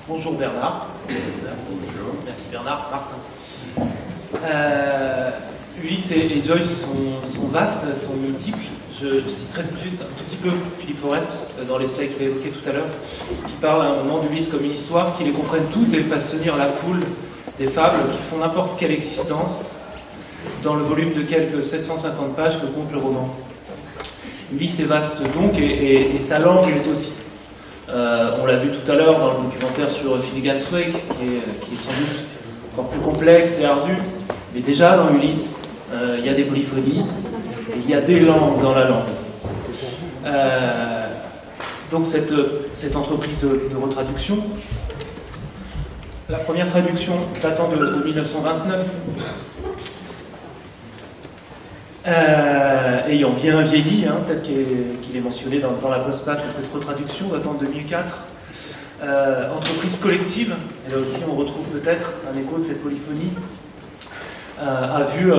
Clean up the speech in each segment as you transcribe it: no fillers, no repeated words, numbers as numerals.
Bonjour Bernard. Bonjour. Merci Bernard. Martin. Ulysse et Joyce sont vastes, sont multiples. Je citerai juste un tout petit peu Philippe Forest dans l'essai qu'il a évoqué tout à l'heure, qui parle à un moment d'Ulysse comme une histoire qui les comprenne toutes et fasse tenir la foule des fables qui font n'importe quelle existence dans le volume de quelques 750 pages que compte le roman. Ulysse est vaste donc et sa langue est aussi. On l'a vu tout à l'heure dans le documentaire sur Finnegan's Wake, qui est sans doute encore plus complexe et ardu, mais déjà dans Ulysse, il y a des polyphonies, et il y a des langues dans la langue. Donc cette entreprise de retraduction, la première traduction datant de 1929, ayant bien vieilli, tel qu'il est mentionné dans la postface de cette retraduction datant de 2004, entreprise collective, et là aussi on retrouve peut-être un écho de cette polyphonie, a vu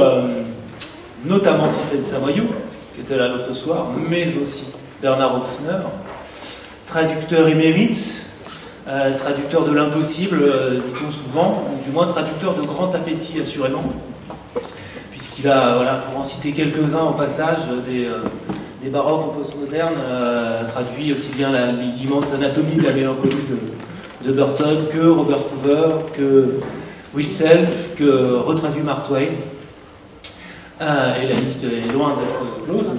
notamment Tiffaine Samoyau, qui était là l'autre soir, mais aussi Bernard Hoffner, traducteur émérite, traducteur de l'impossible, dit-on souvent, ou du moins traducteur de grand appétit assurément, puisqu'il a, pour en citer quelques-uns au passage, des baroques au postmoderne, traduit aussi bien l'immense anatomie de la mélancolie de Burton que Robert Hoover, que Will Self, que retraduit Mark Twain. Et la liste est loin d'être close.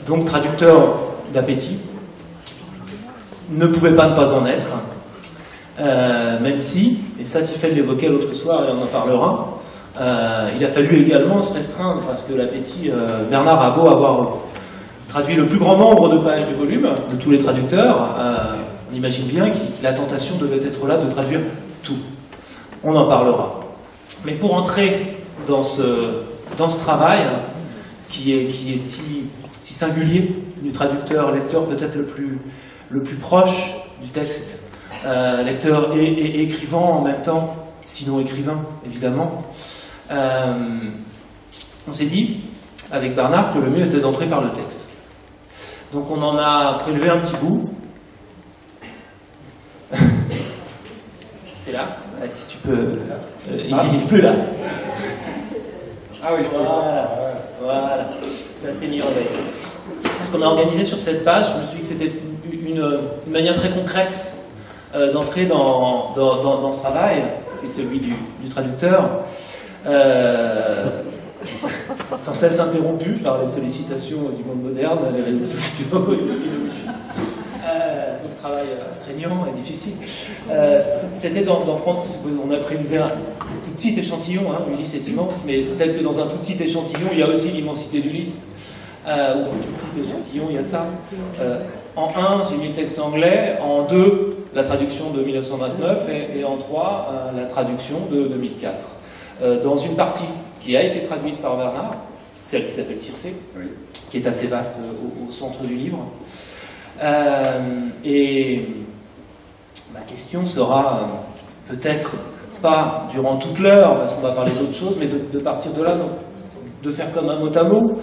Donc traducteur d'appétit, ne pouvait pas ne pas en être, même si, et ça Tiffaine l'évoquait l'autre soir et on en parlera, il a fallu également se restreindre parce que l'appétit, Bernard a beau avoir traduit le plus grand nombre de pages du volume, de tous les traducteurs, on imagine bien que la tentation devait être là de traduire tout. On en parlera. Mais pour entrer dans ce travail, qui est si singulier, du traducteur, lecteur peut-être le plus proche du texte, lecteur et écrivant en même temps, sinon écrivain évidemment, on s'est dit, avec Bernard, que le mieux était d'entrer par le texte. Donc on en a prélevé un petit bout. C'est là, si tu peux... il n'est plus là. Ah oui, voilà. Ça s'est mis en veille. Ce qu'on a organisé sur cette page, je me suis dit que c'était une manière très concrète d'entrer dans ce travail, qui est celui du traducteur, sans cesse interrompu par les sollicitations du monde moderne, les réseaux sociaux et le wifi. Donc travail astreignant et difficile. C'était d'en prendre, on a prélevé un tout petit échantillon, Ulysse est immense, mais peut-être que dans un tout petit échantillon, il y a aussi l'immensité d'Ulysse. Ou un tout petit échantillon, il y a ça. En 1, j'ai mis le texte anglais, en 2, la traduction de 1929, et en 3, la traduction de 2004. Dans une partie qui a été traduite par Bernard, celle qui s'appelle Circé, oui, qui est assez vaste au centre du livre. Et ma question sera peut-être pas durant toute l'heure, parce qu'on va parler d'autres choses, mais de partir de là, de faire comme un mot à mot,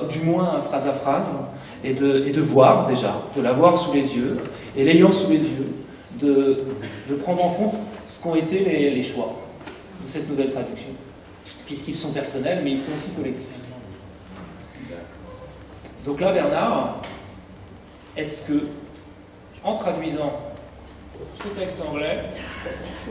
du moins phrase à phrase, et de voir déjà, de l'avoir sous les yeux, et l'ayant sous les yeux, de prendre en compte ce qu'ont été les choix de cette nouvelle traduction, puisqu'ils sont personnels, mais ils sont aussi collectifs. Donc là, Bernard, est-ce que, en traduisant ce texte anglais,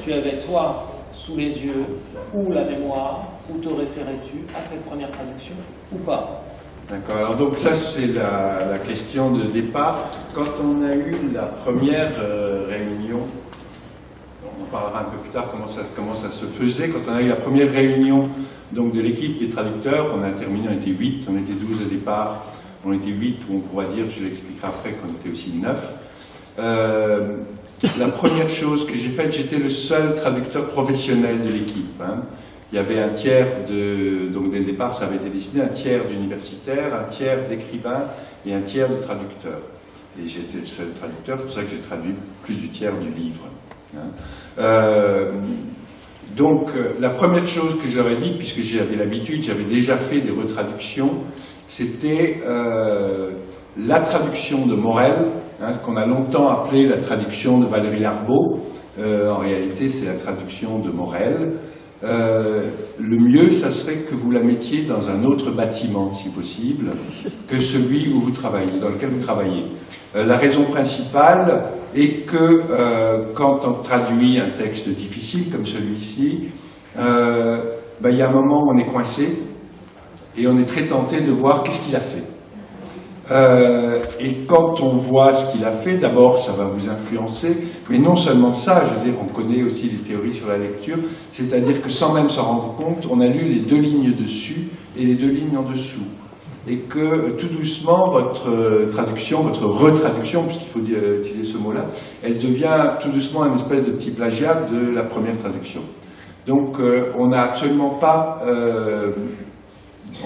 tu avais, toi, sous les yeux, ou la mémoire, ou te référais-tu à cette première traduction, ou pas? D'accord, alors donc ça c'est la question de départ. Quand on a eu la première réunion, on en parlera un peu plus tard comment ça se faisait, quand on a eu la première réunion donc, de l'équipe des traducteurs, on a terminé, on était 8, on était 12 au départ, on était 8, ou on pourra dire, je l'expliquerai après, qu'on était aussi 9. La première chose que j'ai faite, j'étais le seul traducteur professionnel de l'équipe. Il y avait un tiers donc dès le départ, ça avait été décidé, un tiers d'universitaires, un tiers d'écrivains et un tiers de traducteurs. Et j'étais le seul traducteur, c'est pour ça que j'ai traduit plus du tiers du livre. Donc, la première chose que j'aurais dit, puisque j'avais l'habitude, j'avais déjà fait des retraductions, c'était la traduction de Morel, qu'on a longtemps appelée la traduction de Valérie Larbaud, en réalité c'est la traduction de Morel. Le mieux, ça serait que vous la mettiez dans un autre bâtiment, si possible, que celui où vous travaillez, dans lequel vous travaillez. La raison principale est que quand on traduit un texte difficile comme celui-ci, il y a un moment où on est coincé et on est très tenté de voir qu'est-ce qu'il a fait. Et quand on voit ce qu'il a fait, d'abord ça va vous influencer, mais non seulement ça, je veux dire, on connaît aussi les théories sur la lecture, c'est-à-dire que sans même s'en rendre compte, on a lu les 2 lignes dessus et les 2 lignes en dessous. Et que tout doucement, votre traduction, votre retraduction, puisqu'il faut utiliser ce mot-là, elle devient tout doucement un espèce de petit plagiat de la première traduction. Donc on n'a absolument pas,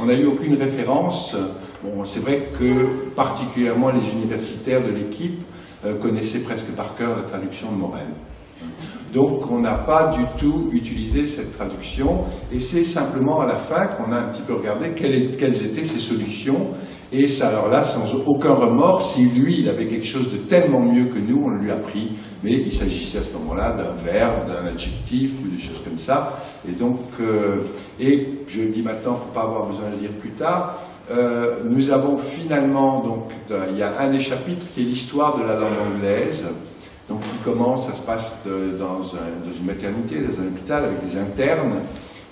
on n'a eu aucune référence. Bon, c'est vrai que particulièrement les universitaires de l'équipe connaissaient presque par cœur la traduction de Morel. Donc on n'a pas du tout utilisé cette traduction, et c'est simplement à la fin qu'on a un petit peu regardé quelles étaient ses solutions, et ça, alors là, sans aucun remords, si lui, il avait quelque chose de tellement mieux que nous, on le lui a pris, mais il s'agissait à ce moment-là d'un verbe, d'un adjectif, ou des choses comme ça, et donc, et je le dis maintenant pour pas avoir besoin de le dire plus tard, nous avons finalement, donc, il y a un des chapitres qui est l'histoire de la langue anglaise, donc qui commence, ça se passe dans une maternité, dans un hôpital avec des internes,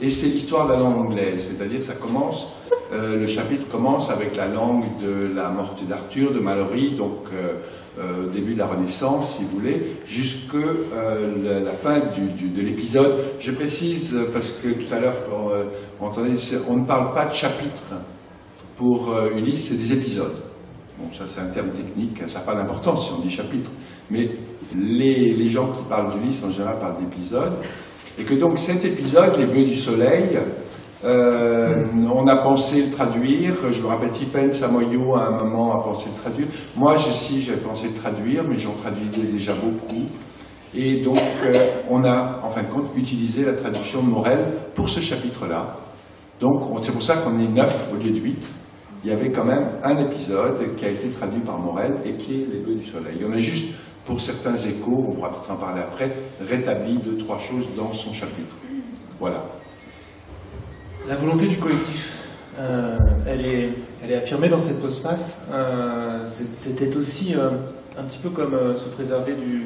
et c'est l'histoire de la langue anglaise, c'est-à-dire ça commence, le chapitre commence avec la langue de la morte d'Arthur, de Malory, donc au début de la Renaissance, si vous voulez, jusqu'à la fin de l'épisode. Je précise, parce que tout à l'heure, on entendait, on ne parle pas de chapitre. Pour Ulysse, c'est des épisodes. Bon, ça c'est un terme technique, ça n'a pas d'importance si on dit chapitre. Mais les gens qui parlent d'Ulysse, en général, parlent d'épisodes. Et que donc cet épisode, Les Bœufs du Soleil, on a pensé le traduire. Je me rappelle Tiphaine Samoyo, à un moment, a pensé le traduire. Moi, j'avais pensé le traduire, mais j'en traduisais déjà beaucoup. Et donc, on a, en fin de compte, utilisé la traduction de Morel pour ce chapitre-là. Donc, c'est pour ça qu'on est 9 au lieu de 8. Il y avait quand même un épisode qui a été traduit par Morel et qui est Les Bœufs du Soleil. Il y en a juste, pour certains échos, on pourra peut-être en parler après, rétabli 2-3 choses dans son chapitre. Voilà. La volonté du collectif, elle est affirmée dans cette postface. C'était aussi un petit peu comme se préserver du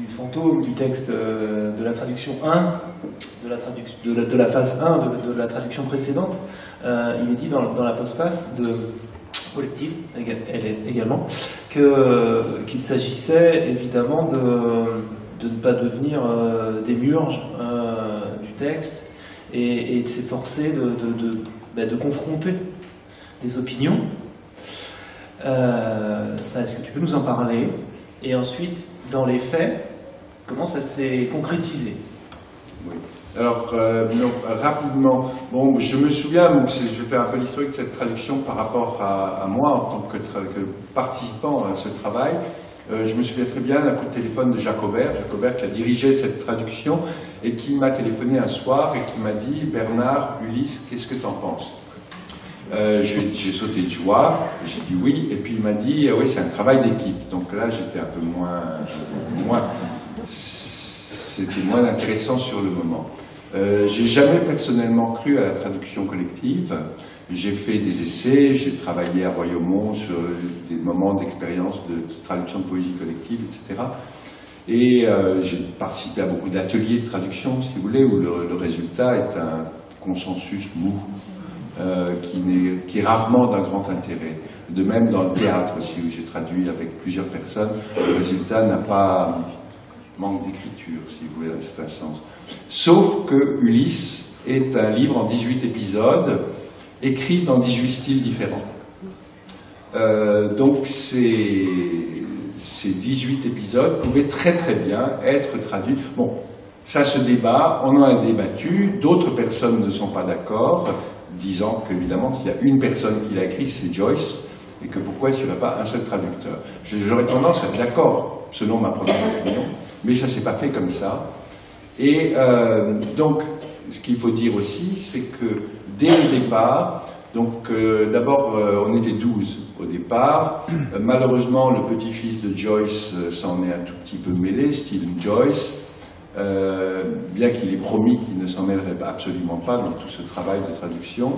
fantôme du texte de la traduction 1, de la phase 1 de la traduction précédente. Il est dit dans la postface de collective, elle est également, qu'il s'agissait évidemment de ne pas devenir démiurge du texte et de s'efforcer de confronter des opinions. Est-ce que tu peux nous en parler? Et ensuite, dans les faits, comment ça s'est concrétisé? Oui. Alors, rapidement, bon, je me souviens, donc, je fais un peu l'historique de cette traduction par rapport à moi en tant que participant à ce travail. Je me souviens très bien d'un coup de téléphone de Jacques Aubert qui a dirigé cette traduction et qui m'a téléphoné un soir et qui m'a dit « Bernard, Ulysse, qu'est-ce que tu en penses ?» J'ai sauté de joie, j'ai dit oui, et puis il m'a dit oui, c'est un travail d'équipe. Donc là, j'étais un peu c'était moins intéressant sur le moment. J'ai jamais personnellement cru à la traduction collective. J'ai fait des essais, j'ai travaillé à Royaumont sur des moments d'expérience de traduction de poésie collective, etc. Et j'ai participé à beaucoup d'ateliers de traduction, si vous voulez, où le résultat est un consensus mou. Qui est rarement d'un grand intérêt. De même dans le théâtre aussi, où j'ai traduit avec plusieurs personnes, le résultat n'a pas manque d'écriture, si vous voulez, dans un certain sens. Sauf que Ulysse est un livre en 18 épisodes, écrit dans 18 styles différents. Donc ces 18 épisodes pouvaient très très bien être traduits. Bon, ça se débat, on en a débattu, d'autres personnes ne sont pas d'accord, disant qu'évidemment, s'il y a une personne qui l'a écrit, c'est Joyce, et que pourquoi il n'y aurait pas un seul traducteur. J'aurais tendance à être d'accord, selon ma première opinion, mais ça ne s'est pas fait comme ça. Et donc, ce qu'il faut dire aussi, c'est que dès le départ, Donc d'abord, on était 12 au départ. Malheureusement, le petit-fils de Joyce s'en est un tout petit peu mêlé, Stephen Joyce, bien qu'il ait promis qu'il ne s'en mêlerait absolument pas dans tout ce travail de traduction.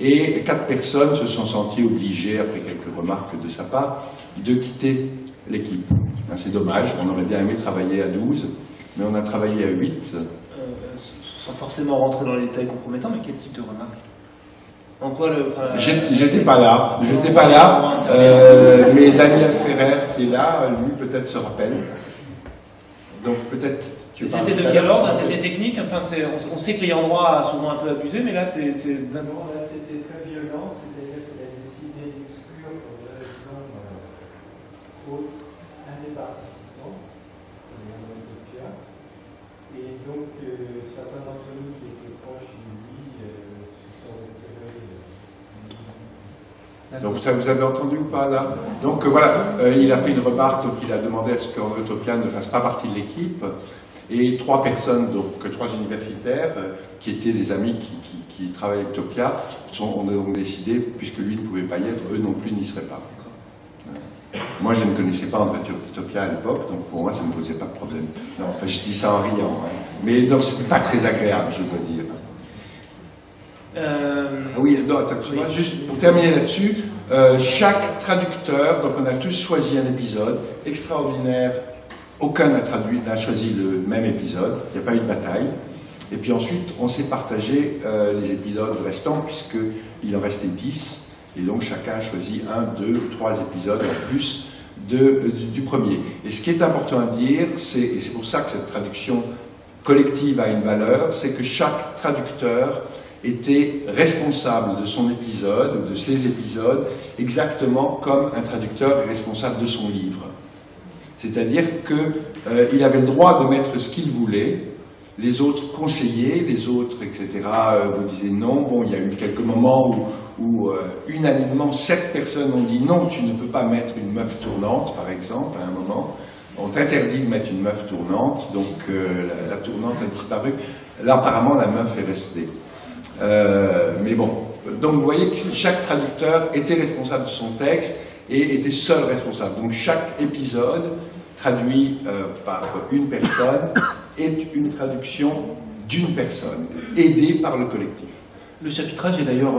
Et 4 personnes se sont senties obligées, après quelques remarques de sa part, de quitter l'équipe. C'est dommage, on aurait bien aimé travailler à 12, mais on a travaillé à 8. Sans forcément rentrer dans les détails compromettants, mais quel type de remarques? En quoi J'étais pas là, mais Daniel Ferrer qui est là, lui peut-être se rappelle. Donc peut-être. C'était de quel ordre? C'était technique? Enfin, on sait que l'ayant droit a souvent un peu abusé, mais là c'est. D'abord, là c'était très violent, c'est-à-dire qu'il a décidé d'exclure pour des raisons autres un des participants, Utopia. Et donc certains d'entre nous qui étaient proches de lui se sont retirés. Donc ça, vous avez entendu ou pas là? Donc voilà, il a fait une remarque, donc il a demandé à ce qu'Utopia ne fasse pas partie de l'équipe. Et 3 personnes, donc 3 universitaires, qui étaient des amis qui travaillent avec Utopia, ont donc décidé, puisque lui ne pouvait pas y être, eux non plus n'y seraient pas. Moi, je ne connaissais pas André Utopia à l'époque, donc pour moi, ça ne me posait pas de problème. Non, enfin, je dis ça en riant. Hein. Mais donc, c'était pas très agréable, je dois dire. Oui, non, attends, oui. Juste pour terminer là-dessus, chaque traducteur, donc on a tous choisi un épisode extraordinaire. Aucun n'a choisi le même épisode, il n'y a pas eu de bataille. Et puis ensuite, on s'est partagé les épisodes restants, puisqu'il en restait 10. Et donc chacun a choisi 1, 2, 3 épisodes en plus du premier. Et ce qui est important à dire, et c'est pour ça que cette traduction collective a une valeur, c'est que chaque traducteur était responsable de son épisode, ou de ses épisodes, exactement comme un traducteur est responsable de son livre. C'est-à-dire qu'il avait le droit de mettre ce qu'il voulait, les autres conseillaient, les autres, etc., vous disaient non. Bon, il y a eu quelques moments où unanimement, 7 personnes ont dit non, tu ne peux pas mettre une meuf tournante, par exemple, à un moment. On t'interdit de mettre une meuf tournante, donc la tournante a disparu. Là, apparemment, la meuf est restée. Mais bon, donc vous voyez que chaque traducteur était responsable de son texte, et était seul responsable. Donc chaque épisode, traduit par une personne, est une traduction d'une personne, aidée par le collectif. Le chapitrage est d'ailleurs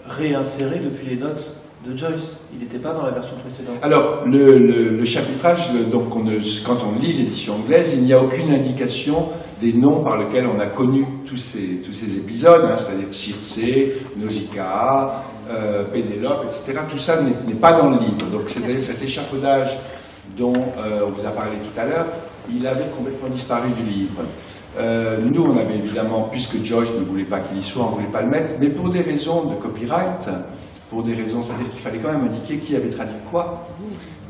réinséré depuis les notes de Joyce. Il n'était pas dans la version précédente. Alors, le chapitrage, donc quand on lit l'édition anglaise, il n'y a aucune indication des noms par lesquels on a connu tous ces épisodes, hein, c'est-à-dire Circé, Nausicaa, Pénélope, etc. Tout ça n'est pas dans le livre. Donc cet échafaudage dont on vous a parlé tout à l'heure, il avait complètement disparu du livre. Nous, on avait évidemment, puisque Joyce ne voulait pas qu'il y soit, on ne voulait pas le mettre, mais pour des raisons de copyright, pour des raisons, c'est-à-dire qu'il fallait quand même indiquer qui avait traduit quoi.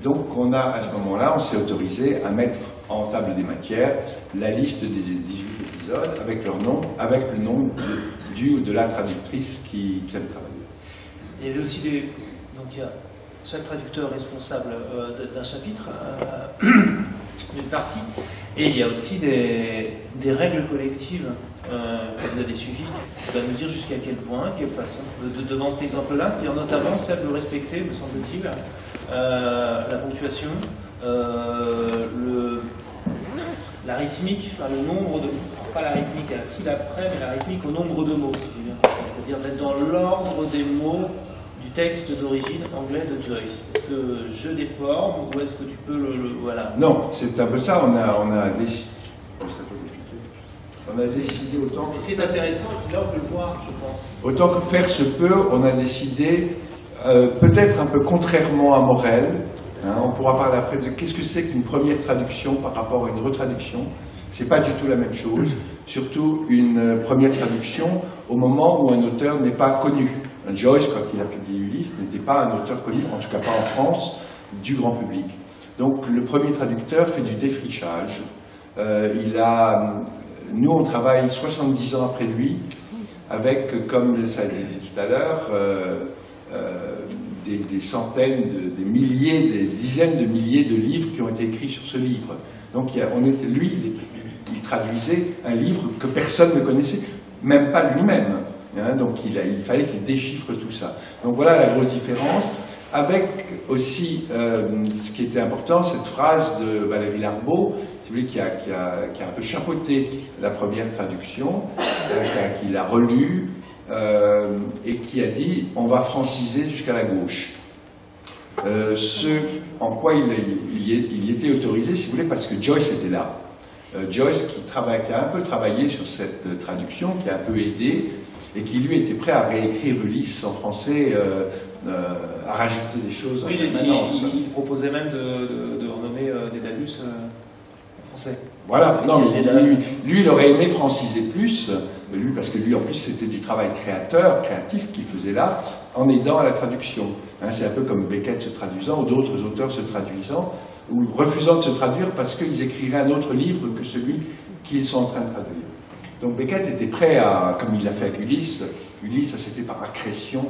Donc à ce moment-là, on s'est autorisé à mettre en table des matières la liste des 18 épisodes avec leur nom, avec le nom du ou de la traductrice qui avait travaillé. Il y avait aussi donc il y a chaque traducteur responsable d'un chapitre, d'une partie, et il y a aussi des règles collectives que vous avez suivies. Tu vas nous dire jusqu'à quel point, quelle façon, devant cet exemple-là, c'est-à-dire notamment celle de respecter, me semble-t-il, la ponctuation, la rythmique, enfin le nombre de... pas la rythmique à la syllabe près, mais la rythmique au nombre de mots. C'est-à-dire d'être dans l'ordre des mots du texte d'origine anglais de Joyce. Est-ce que je déforme ou est-ce que tu peux voilà. Non, c'est un peu ça, on a décidé. On a décidé autant. Et c'est intéressant, et puis là on peut le voir, je pense. Autant que faire se peut, on a décidé, peut-être un peu contrairement à Morel, hein, on pourra parler après de qu'est-ce que c'est qu'une première traduction par rapport à une retraduction. C'est pas du tout la même chose, surtout une première traduction au moment où un auteur n'est pas connu. Joyce, quand il a publié Ulysse, n'était pas un auteur connu, en tout cas pas en France, du grand public. Donc le premier traducteur fait du défrichage. Nous, on travaille 70 ans après lui, avec, comme ça a été dit tout à l'heure, des centaines, des milliers, des dizaines de milliers de livres qui ont été écrits sur ce livre. Donc lui, il traduisait un livre que personne ne connaissait, même pas lui-même. Hein, donc il fallait qu'il déchiffre tout ça. Donc voilà la grosse différence. Avec aussi, ce qui était important, cette phrase de Valérie Larbaud, si vous voulez, qui a un peu chapeauté la première traduction, qui l'a relue, et qui a dit « on va franciser jusqu'à la gauche ». Ce en quoi il était autorisé, si vous voulez, parce que Joyce était là. Joyce qui a un peu travaillé sur cette traduction, qui a un peu aidé, et qui lui était prêt à réécrire Ulysse en français, à rajouter des choses. Oui, il proposait même de renommer Dédalus en français. Voilà, non, mais lui, il aurait aimé franciser plus, lui, parce que lui, en plus, c'était du travail créatif qu'il faisait là, en aidant à la traduction. Hein, c'est un peu comme Beckett se traduisant, ou d'autres auteurs se traduisant, ou refusant de se traduire parce qu'ils écriraient un autre livre que celui qu'ils sont en train de traduire. Donc Beckett était prêt à, comme il l'a fait avec Ulysse, ça s'était par accrétion,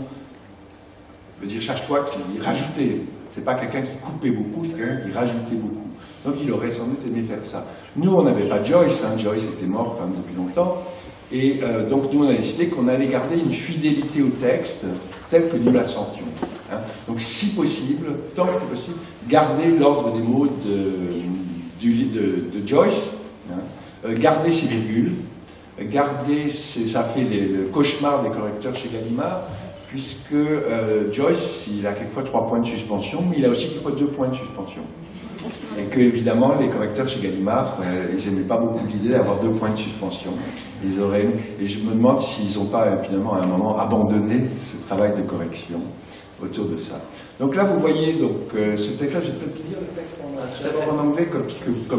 je veux dire, chaque fois qu'il rajoutait, c'est pas quelqu'un qui coupait beaucoup, c'est quelqu'un qui rajoutait beaucoup. Donc il aurait sans doute aimé faire ça. Nous, on n'avait pas Joyce, hein, Joyce était mort quand même depuis longtemps, et donc nous, on a décidé qu'on allait garder une fidélité au texte tel que nous la sentions. Hein. Donc si possible, tant que c'est possible, garder l'ordre des mots de Joyce, hein, garder ses virgules, ça fait le cauchemar des correcteurs chez Gallimard, puisque Joyce, il a quelquefois 3 points de suspension, mais il a aussi quelquefois 2 points de suspension. Et que, évidemment, les correcteurs chez Gallimard, ils n'aimaient pas beaucoup l'idée d'avoir 2 points de suspension. Ils auraient, et je me demande s'ils n'ont pas, finalement, à un moment, abandonné ce travail de correction autour de ça. Donc là, vous voyez, donc, ce texte-là, je vais peut-être lire le texte en anglais, comme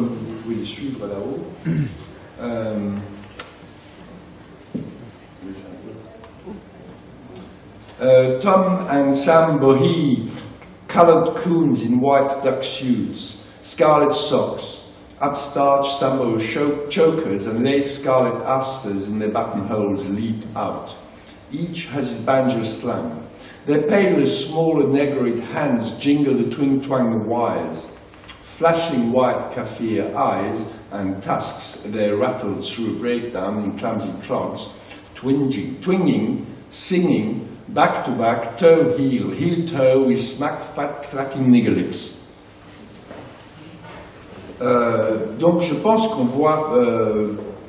vous pouvez le suivre là-haut. Tom and Sam Bohee, coloured coons in white duck shoes, scarlet socks, upstarch Sambo chokers and lace scarlet asters in their buttonholes leap out. Each has his banjo slang. Their paler, smaller negroid hands jingle the twang wires. Flashing white Kaffir eyes and tusks, they're rattled through a breakdown in clumsy clogs, twinging, singing, back to back, toe, heel, heel, toe, with smack, fat, clacking nigger lips. Donc je pense qu'on voit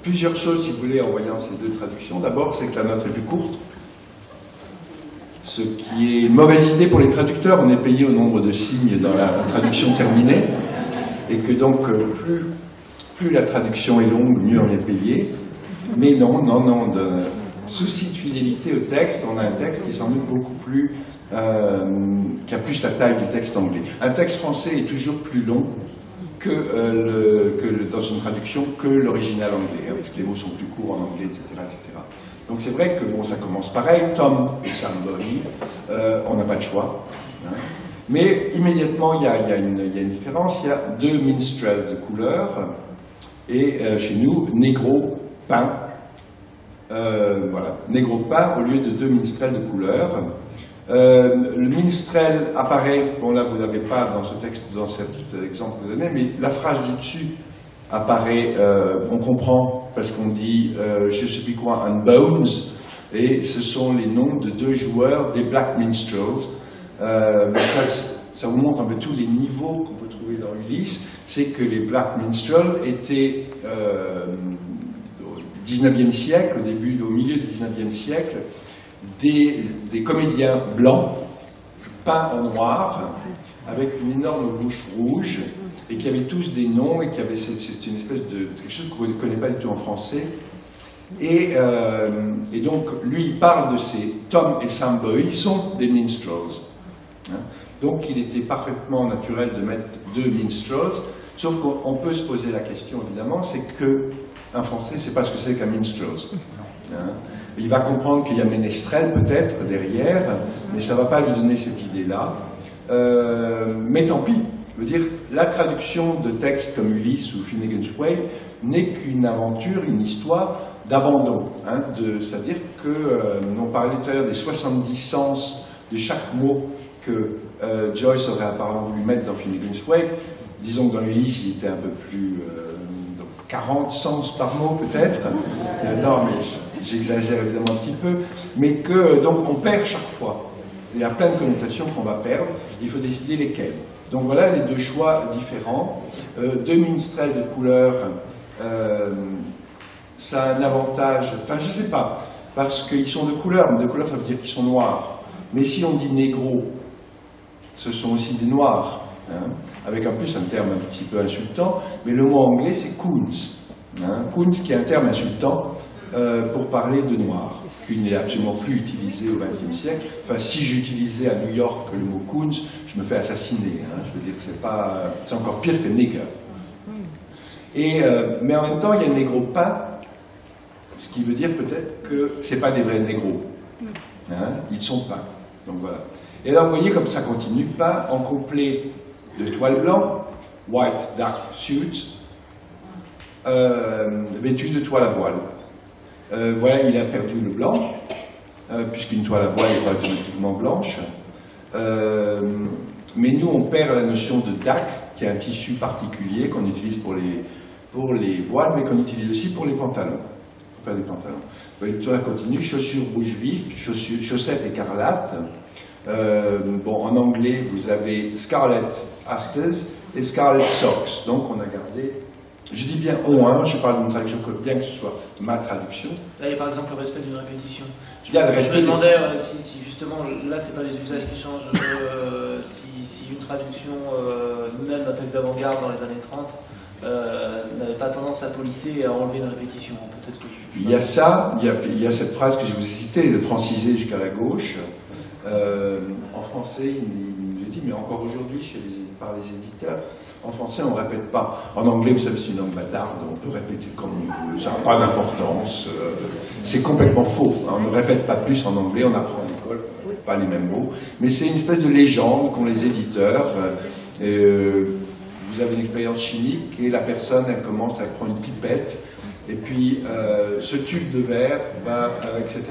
plusieurs choses, si vous voulez, en voyant ces deux traductions. D'abord, c'est que la note est plus courte, ce qui est une mauvaise idée pour les traducteurs. On est payé au nombre de signes dans la traduction terminée, et que donc plus la traduction est longue, mieux on est payé. Mais non, de souci de fidélité au texte, on a un texte qui est sans doute beaucoup plus, qui a plus la taille du texte anglais. Un texte français est toujours plus long que dans une traduction que l'original anglais, hein, parce que les mots sont plus courts en anglais, etc. etc. Donc c'est vrai que bon, ça commence pareil, Tom et Sam Bohee, on n'a pas de choix. Hein. Mais immédiatement, il y a une différence, il y a 2 minstrels de couleur, et chez nous, négro peint. Voilà, négro peint au lieu de 2 minstrels de couleur. Le minstrel apparaît, bon là vous n'avez pas dans ce texte, dans cet exemple que vous donnez, mais la phrase du dessus apparaît, on comprend, parce qu'on dit, je ne sais plus quoi, and bones, et ce sont les noms de 2 joueurs des Black Minstrels. Ça vous montre un peu tous les niveaux qu'on peut trouver dans Ulysse. C'est que les Black Minstrels étaient au 19e siècle, au milieu du 19e siècle, des comédiens blancs, peints en noir, avec une énorme bouche rouge, et qui avaient tous des noms, et qui avaient, c'est une espèce de quelque chose qu'on ne connaît pas du tout en français. Et donc, lui, il parle de ces Tom et Sam Bohee, ils sont des minstrels. Hein. Donc, il était parfaitement naturel de mettre 2 minstrels, sauf qu'on peut se poser la question, évidemment, c'est que un Français ne sait pas ce que c'est qu'un minstrel. Hein. Il va comprendre qu'il y a ménestrel peut-être derrière, mais ça ne va pas lui donner cette idée-là. Mais tant pis. Je veux dire, la traduction de textes comme Ulysse ou Finnegan's Wake n'est qu'une aventure, une histoire d'abandon. Hein, c'est-à-dire que, on parlait tout à l'heure des 70 sens de chaque mot que Joyce aurait apparemment voulu mettre dans Finnegan's Wake. Disons que dans Ulysse, il était un peu plus... 40 sens par mot peut-être. Non, mais j'exagère évidemment un petit peu, mais que donc on perd chaque fois. Il y a plein de connotations qu'on va perdre, il faut décider lesquelles. Donc voilà les deux choix différents. Deux minstrels de couleur, ça a un avantage, enfin je sais pas, parce qu'ils sont de couleur, mais de couleur ça veut dire qu'ils sont noirs. Mais si on dit négro, ce sont aussi des noirs, hein, avec en plus un terme un petit peu insultant, mais le mot anglais c'est coons. Hein, coons qui est un terme insultant pour parler de noirs, qui n'est absolument plus utilisé au XXe siècle. Enfin, si j'utilisais à New York le mot coons, je me fais assassiner. Hein, je veux dire, c'est encore pire que nigger. Mais en même temps, il y a négro peint, ce qui veut dire peut-être que c'est pas des vrais négros. Hein, ils sont peints. Donc voilà. Et alors, vous voyez comme ça continue, peint en complet de toile blanc, white dark suit, vêtu de toile à voile. Voilà, il a perdu le blanc, puisqu'une toile à voile est pas automatiquement blanche. Mais nous, on perd la notion de dac, qui est un tissu particulier qu'on utilise pour les voiles, mais qu'on utilise aussi pour les pantalons. Pour faire des pantalons. Vous voyez, toile continue, chaussures rouge vif, chaussettes écarlates. Bon, en anglais, vous avez Scarlet Asters et Scarlet Socks. Donc, on a gardé. Je dis bien on, hein, je parle d'une traduction, bien que ce soit ma traduction. Là, il y a par exemple le respect d'une répétition. Il y a le Je respect me demandais si justement, là, c'est pas les usages qui changent, si une traduction, même d'un texte d'avant-garde dans les années 30, n'avait pas tendance à polisser et à enlever une répétition. Peut-être que il y a ça, il y a cette phrase que je vous ai citée, de franciser jusqu'à la gauche. En français, il me dit, mais encore aujourd'hui, par les éditeurs, en français, on ne répète pas. En anglais, vous savez, c'est une langue bâtarde, on peut répéter comme on veut, ça n'a pas d'importance. C'est complètement faux. On ne répète pas plus en anglais, on apprend à l'école, pas les mêmes mots. Mais c'est une espèce de légende qu'ont les éditeurs. Vous avez une expérience chimique et la personne, elle commence, elle prend une pipette. Et puis, ce tube de verre, etc.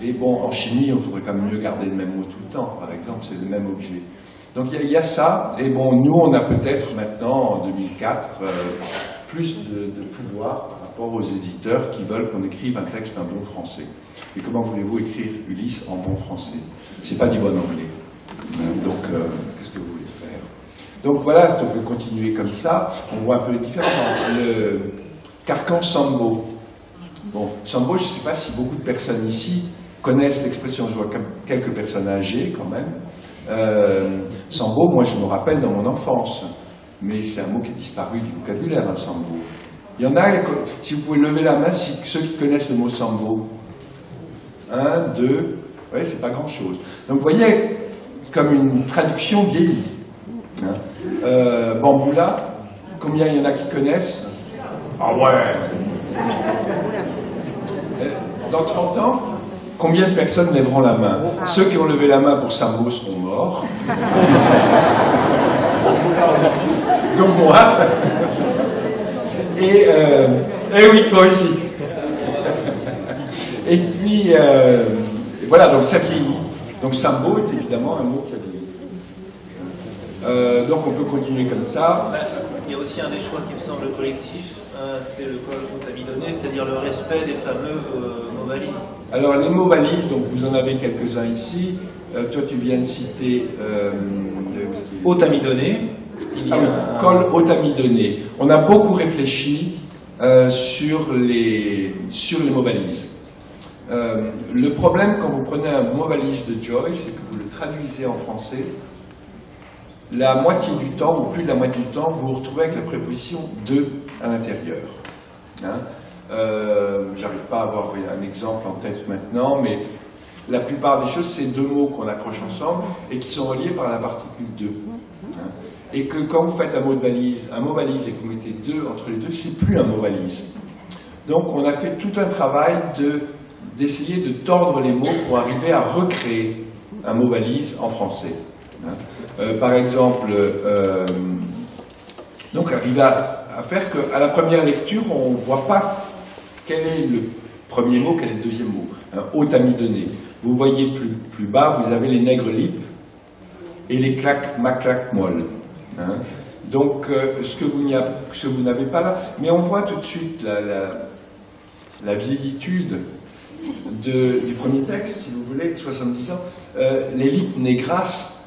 Et bon, en chimie, il faudrait quand même mieux garder le même mot tout le temps, par exemple, c'est le même objet. Donc il y a ça, et bon, nous, on a peut-être maintenant, en 2004, plus de pouvoir par rapport aux éditeurs qui veulent qu'on écrive un texte en bon français. Et comment voulez-vous écrire Ulysse en bon français? C'est pas du bon anglais. Donc, qu'est-ce que vous voulez faire? Donc voilà, on peut continuer comme ça, on voit un peu les différences. Le carcan Sambo. Bon, Sambo, je ne sais pas si beaucoup de personnes ici connaissent l'expression, je vois quelques personnes âgées quand même. Sambo, moi je me rappelle dans mon enfance, mais c'est un mot qui a disparu du vocabulaire, hein, Sambo. Il y en a, si vous pouvez lever la main, ceux qui connaissent le mot Sambo. 1, 2, ouais, c'est pas grand chose. Donc vous voyez, comme une traduction vieillie. Hein. Bamboula, combien il y en a qui connaissent? Ah ouais. Dans 30 ans, combien de personnes lèveront la main? Ceux qui ont levé la main pour Sambo seront morts. Donc moi. Et oui, toi aussi. Et puis, voilà, donc ça vieillit. Donc Sambo est évidemment un mot qui a vieilli. Donc on peut continuer comme ça. Il y a aussi un des choix qui me semble collectif, c'est le col haute amidonné, c'est-à-dire le respect des fameux mots valises. Alors les mots valises, donc vous en avez quelques-uns ici. Toi tu viens de citer haute amidonné. Col haute amidonné. On a beaucoup réfléchi sur les mots valises. Le problème quand vous prenez un mot valise de Joyce, c'est que vous le traduisez en français. La moitié du temps, ou plus de la moitié du temps, vous vous retrouvez avec la préposition de à l'intérieur. Hein, j'arrive pas à avoir un exemple en tête maintenant, mais la plupart des choses, c'est deux mots qu'on accroche ensemble et qui sont reliés par la particule de. Hein, et que quand vous faites un mot valise et que vous mettez deux entre les deux, c'est plus un mot valise. Donc on a fait tout un travail d'essayer de tordre les mots pour arriver à recréer un mot valise en français. Hein. Par exemple, donc arriver à faire qu'à la première lecture, on ne voit pas quel est le premier mot, quel est le deuxième mot. Hein, haute amidonné. Vous voyez plus bas, vous avez les nègres lipes et les claques maclaques molles. Hein. Donc, ce que vous n'avez pas là, mais on voit tout de suite la vieillitude du premier texte, si vous voulez, de 70 ans, l'élite négras,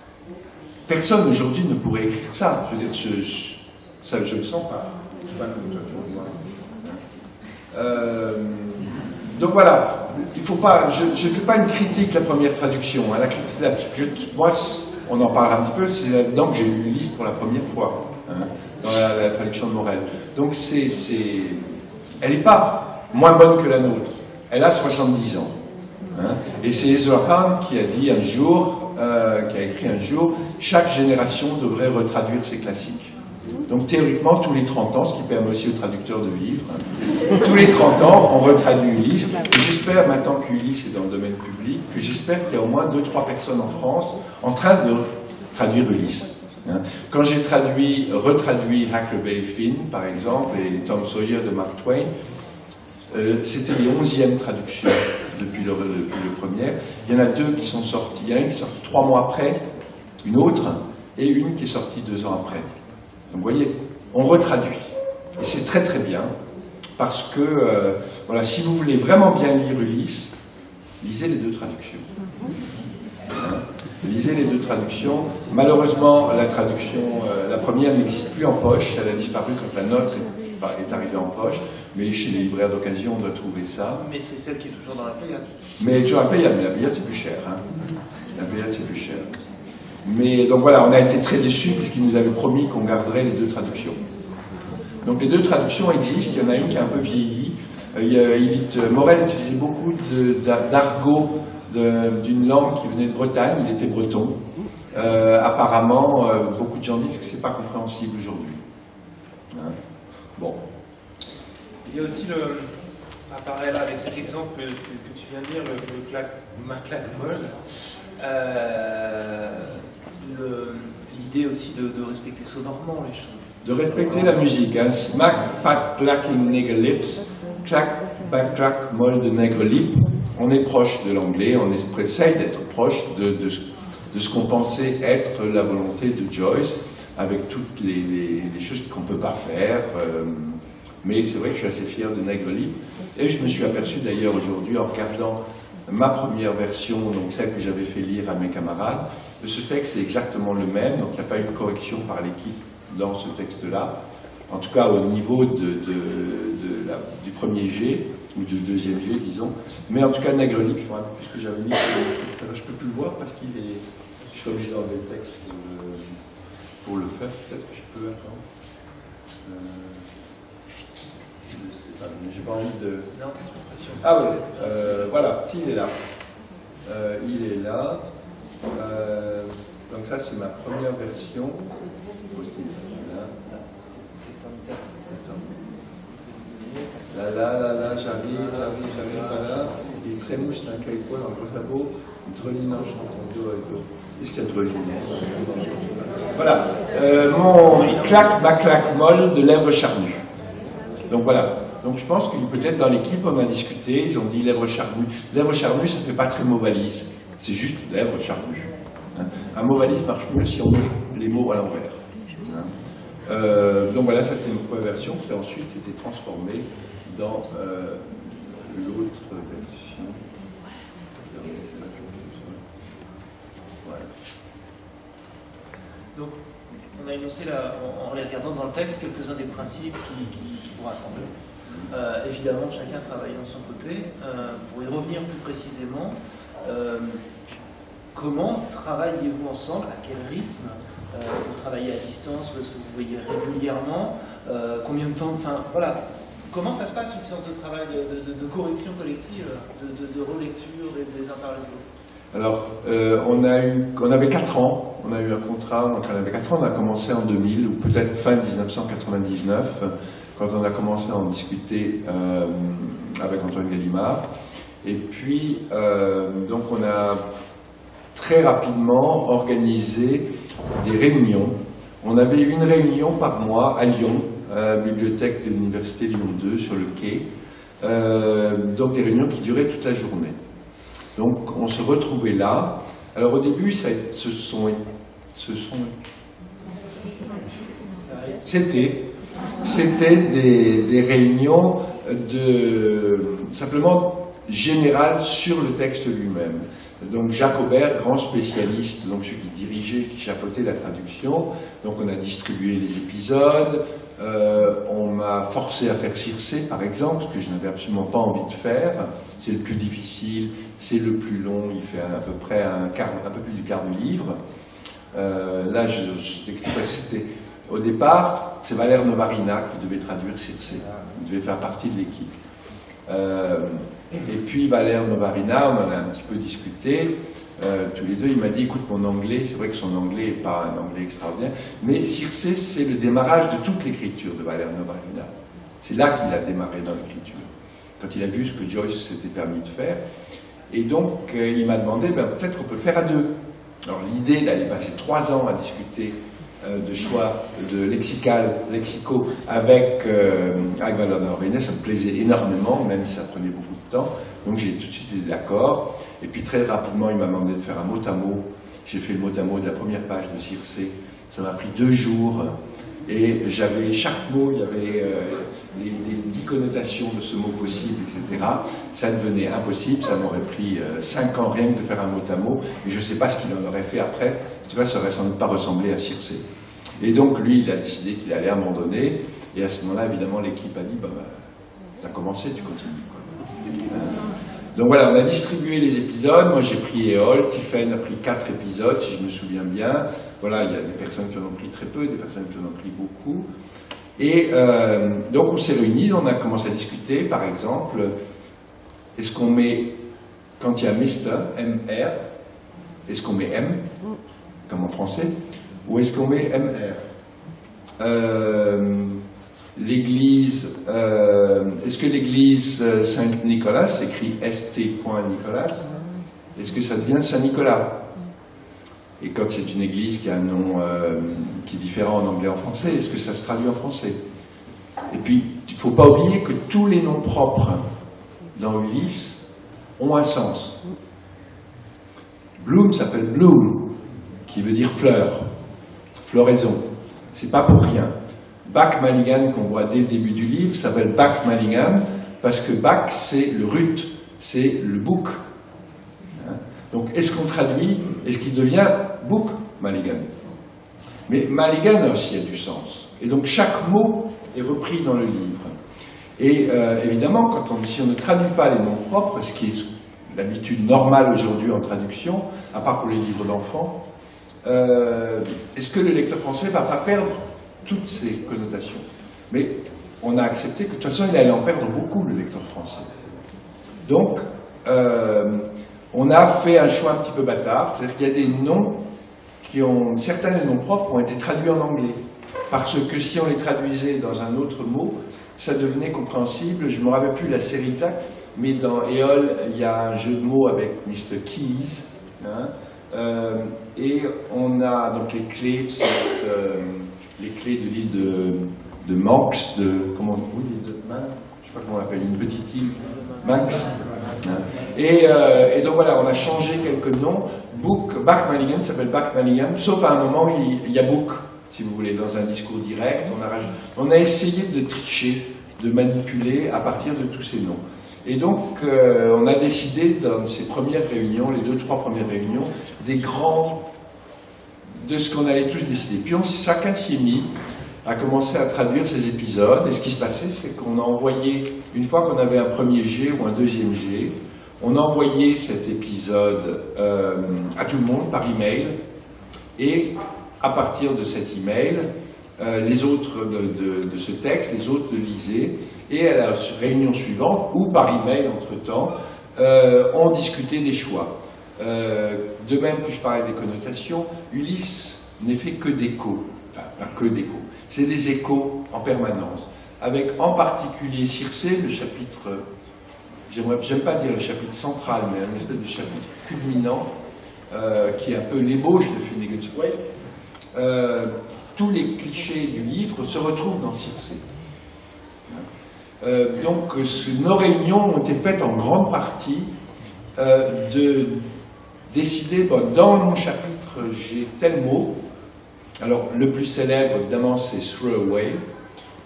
personne aujourd'hui ne pourrait écrire ça. Je veux dire, ça, je ne le sens pas. Je sais pas comment toi, tu vois. Donc voilà, il faut pas, je ne fais pas une critique la première traduction. Hein, moi, on en parlera un petit peu, c'est là-dedans que j'ai lu Ulysse pour la première fois, hein, dans la traduction de Morel. Donc elle n'est pas moins bonne que la nôtre. Elle a 70 ans. Hein, et c'est Ezra Pound qui a dit un jour, qui a écrit un jour, chaque génération devrait retraduire ses classiques. Donc théoriquement, tous les 30 ans, ce qui permet aussi aux traducteurs de vivre, hein, tous les 30 ans, on retraduit Ulysse. Et j'espère, maintenant qu'Ulysse est dans le domaine public, que j'espère qu'il y a au moins 2-3 personnes en France en train de traduire Ulysse. Hein. Quand j'ai retraduit Huckleberry Finn, par exemple, et Tom Sawyer de Mark Twain, c'était les 11e traductions depuis le premier. Il y en a 2 qui sont sorties. Il y en a une qui est sortie 3 mois après, une autre, et une qui est sortie 2 ans après. Donc vous voyez, on retraduit. Et c'est très très bien, parce que, voilà, si vous voulez vraiment bien lire Ulysse, lisez les 2 traductions. Hein, lisez les 2 traductions. Malheureusement, la traduction, la première n'existe plus en poche, elle a disparu quand la nôtre est arrivée en poche, mais chez les libraires d'occasion, on doit trouver ça. Mais c'est celle qui est toujours dans la Pléiade. Mais toujours la Pléiade, mais la Pléiade c'est plus cher. Hein. La Pléiade c'est plus cher. Mais donc voilà, on a été très déçus puisqu'ils nous avaient promis qu'on garderait les 2 traductions. Donc les 2 traductions existent, il y en a une qui est un peu vieillie. Morel utilisait beaucoup d'argot d'une langue qui venait de Bretagne, il était breton. Apparemment, beaucoup de gens disent que c'est pas compréhensible aujourd'hui. Hein. Bon. Il y a aussi apparaît là avec cet exemple que tu viens de dire, ma claque molle. L'idée aussi de respecter sonorement les choses. De respecter la musique. Hein. Smack, fat, clacking, nigger lips, clack, back, clack, molle de nègre lip. On est proche de l'anglais, on essaye d'être proche de ce qu'on pensait être la volonté de Joyce, avec toutes les choses qu'on ne peut pas faire. Mais c'est vrai que je suis assez fier de Nègre Lip. Et je me suis aperçu d'ailleurs aujourd'hui, en regardant ma première version, donc celle que j'avais fait lire à mes camarades, que ce texte est exactement le même, donc il n'y a pas eu de correction par l'équipe dans ce texte-là, en tout cas au niveau du premier G, ou du deuxième G, disons. Mais en tout cas, Nègre Lip, puisque j'avais mis, je ne peux plus le voir parce qu'il est... Je suis obligé d'enlever le texte pour le faire, peut-être que je peux attendre. J'ai pas envie de... Non, concentration. Ah oui, voilà, il est là. Il est là. Donc ça, c'est ma première version. Là, j'arrive, là. Il trémouche d'un caille-poil dans le sabot, une drelinage dans ton dos et dos. Qu'est-ce qu'il y a de dreliné? Voilà, mon claque, ma claque molle de lèvres charnues. Donc voilà. Donc je pense que peut-être dans l'équipe, on a discuté, ils ont dit lèvres charnues. Lèvres charnues, ça ne fait pas très mot valise. C'est juste lèvres charnues. Hein. Un mot valise marche mieux si on met les mots à l'envers. Hein. Donc voilà, ça c'était une première version qui a ensuite été transformée dans l'autre version. Voilà. Donc, on a énoncé en les regardant dans le texte quelques-uns des principes qui vont rassembler. Évidemment, chacun travaille de son côté. Pour y revenir plus précisément, comment travaillez-vous ensemble? À quel rythme? Est-ce que vous travaillez à distance ou est-ce que vous voyez régulièrement? Combien de temps? Enfin, voilà. Comment ça se passe une séance de travail, de correction collective, de relecture des uns par les autres? Alors, on avait 4 ans, on a eu un contrat, donc on avait 4 ans, on a commencé en 2000, ou peut-être fin 1999, quand on a commencé à en discuter avec Antoine Gallimard. Et puis, donc on a très rapidement organisé des réunions. On avait une réunion par mois à Lyon, à la bibliothèque de l'Université Lyon 2, sur le quai. Donc des réunions qui duraient toute la journée. Donc on se retrouvait là. Alors au début, c'était des réunions simplement générale sur le texte lui-même. Donc Jacques Aubert, grand spécialiste, donc celui qui dirigeait, qui chapeautait la traduction, donc on a distribué les épisodes, on m'a forcé à faire Circé par exemple, ce que je n'avais absolument pas envie de faire, c'est le plus difficile, c'est le plus long, il fait à peu près un peu plus du quart du livre. Là je t'expliquais, c'était au départ, c'est Valère Novarina qui devait traduire Circé, il devait faire partie de l'équipe. Et puis Valère Novarina, on en a un petit peu discuté, tous les deux, il m'a dit, écoute, mon anglais, c'est vrai que son anglais n'est pas un anglais extraordinaire, mais Circé, c'est le démarrage de toute l'écriture de Valère Novarina. C'est là qu'il a démarré dans l'écriture, quand il a vu ce que Joyce s'était permis de faire. Et donc, il m'a demandé, peut-être qu'on peut le faire à deux. Alors l'idée d'aller passer 3 ans à discuter de choix de lexicaux avec Valère Novarina, ça me plaisait énormément, même si ça prenait beaucoup de temps. Donc j'ai tout de suite été d'accord. Et puis très rapidement, il m'a demandé de faire un mot à mot. J'ai fait le mot à mot de la première page de Circé. Ça m'a pris 2 jours. Et j'avais chaque mot, il y avait les 10 connotations de ce mot possible, etc. Ça devenait impossible. Ça m'aurait pris 5 ans rien que de faire un mot à mot. Et je ne sais pas ce qu'il en aurait fait après. Tu vois, ça aurait sans doute pas ressemblé à Circé. Et donc lui, il a décidé qu'il allait abandonner. Et à ce moment-là, évidemment, l'équipe a dit, t'as commencé, tu continues. Donc voilà, on a distribué les épisodes. Moi, j'ai pris Éole, Tiphaine a pris 4 épisodes, si je me souviens bien. Voilà, il y a des personnes qui en ont pris très peu, des personnes qui en ont pris beaucoup. Et donc, on s'est réunis, on a commencé à discuter, par exemple, est-ce qu'on met, quand il y a Mr, M-R, est-ce qu'on met M, comme en français, ou est-ce qu'on met M-R? L'église, est-ce que l'église Saint-Nicolas s'écrit St.Nicolas? Est-ce que ça devient Saint-Nicolas? Et quand c'est une église qui a un nom qui est différent en anglais et en français, est-ce que ça se traduit en français? Et puis, il ne faut pas oublier que tous les noms propres dans Ulysse ont un sens. Bloom s'appelle Bloom, qui veut dire fleur, floraison. C'est pas pour rien. Bac Mulligan, qu'on voit dès le début du livre, s'appelle Bac Mulligan, parce que Bac, c'est le rut, c'est le bouc. Donc, est-ce qu'on traduit, est-ce qu'il devient Book Mulligan? Mais Mulligan aussi a du sens. Et donc, chaque mot est repris dans le livre. Et évidemment, si on ne traduit pas les noms propres, ce qui est l'habitude normale aujourd'hui en traduction, à part pour les livres d'enfants, est-ce que le lecteur français ne va pas perdre toutes ces connotations? Mais on a accepté que de toute façon, il allait en perdre beaucoup, le lecteur français. Donc, on a fait un choix un petit peu bâtard, c'est-à-dire qu'il y a des noms certains des noms propres ont été traduits en anglais. Parce que si on les traduisait dans un autre mot, ça devenait compréhensible. Je ne me rappelle plus la série exacte, mais dans Éole, il y a un jeu de mots avec Mr. Keys. Et on a donc les clés, les clés de l'île de Manx, comment on dit, l'île de Man, je ne sais pas comment on l'appelle, une petite île, Manx. Et donc voilà, on a changé quelques noms. Bac Mulligan s'appelle Bac Mulligan, sauf à un moment où il y a Book, si vous voulez, dans un discours direct. On a essayé de tricher, de manipuler à partir de tous ces noms. Et donc, on a décidé dans ces premières réunions, les 2-3 premières réunions, de ce qu'on allait tous décider. Puis chacun s'y est mis à commencer à traduire ces épisodes. Et ce qui se passait, c'est qu'on a envoyé, une fois qu'on avait un premier jet ou un deuxième jet, on a envoyé cet épisode à tout le monde par email. Et à partir de cet email, les autres de ce texte, les autres le lisaient. Et à la réunion suivante, ou par email entre-temps, on discutait des choix. De même que je parlais des connotations, Ulysse n'est fait que d'échos. Enfin, pas que d'échos. C'est des échos en permanence. Avec en particulier Circé, le chapitre, j'aime pas dire le chapitre central, mais un espèce de chapitre culminant, qui est un peu l'ébauche de Finnegan's Wake. Tous les clichés du livre se retrouvent dans Circé. Donc nos réunions ont été faites en grande partie de décider, dans mon chapitre, j'ai tel mot. Alors le plus célèbre, évidemment, c'est throwaway,